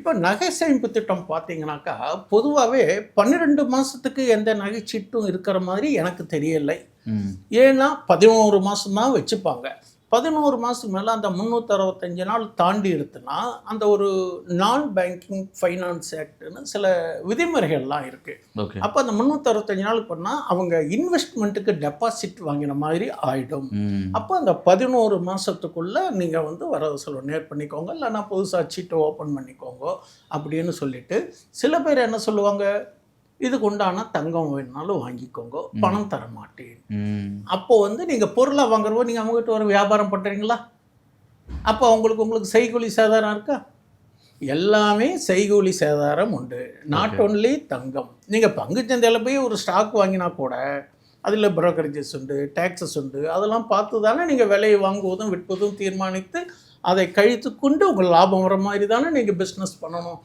இப்போ நகை சேமிப்பு திட்டம் பார்த்தீங்கன்னாக்கா, பொதுவாவே 12 மாசத்துக்கு எந்த நகைச்சீட்டும் இருக்கிற மாதிரி எனக்கு தெரியலை. ம். ஏன்னா 11 மாசம் தான் வச்சுப்பாங்க. 11 மாசத்துக்கு மேல அந்த 365 நாள் தாண்டி எடுத்துனா, அந்த ஒரு நான் பேங்கிங் ஃபைனான்ஸ் ஆக்ட்ன்னு சில விதிமுறைகள்லாம் இருக்கு. ஓகே. அப்ப அந்த 365 நாள் பண்ணா, அவங்க இன்வெஸ்ட்மென்ட்டுக்கு டெபாசிட் வாங்கின மாதிரி ஆயிடும். ம். அப்போ அந்த 11 மாசத்துக்குள்ள நீங்க வந்து வரவு செலவு நேர் பண்ணிக்கோங்க, இல்லைன்னா புதுசா சீட்டை ஓப்பன் பண்ணிக்கோங்க அப்படின்னு சொல்லிட்டு, சில பேர் என்ன சொல்லுவாங்க, இதுக்கு உண்டான தங்கம் வேணுனாலும் வாங்கிக்கோங்க, பணம் தர மாட்டேன். ம். அப்போ வந்து நீங்க பொருளா வாங்குறப்போ நீங்க அவங்ககிட்ட ஒரு வியாபாரம் பண்றீங்களா? அப்போ உங்களுக்கு செய்கூலி சேதாரம் இருக்கா? எல்லாமே செய்கூலி சேதாரம் உண்டு. Not okay. ஒன்லி தங்கம். நீங்க பங்குச் சந்தையில போய் ஒரு ஸ்டாக் வாங்கினா கூட, அதில் புரோக்கரேஜஸ் உண்டு, டாக்ஸஸ் உண்டு. அதெல்லாம் பார்த்து தானே நீங்க விலையை வாங்குவதும், விற்பதும் தீர்மானித்து, அதை கழித்துக்கொண்டு உங்கள் லாபம் வர மாதிரி தானே நீங்க பிஸ்னஸ் பண்ணணும்.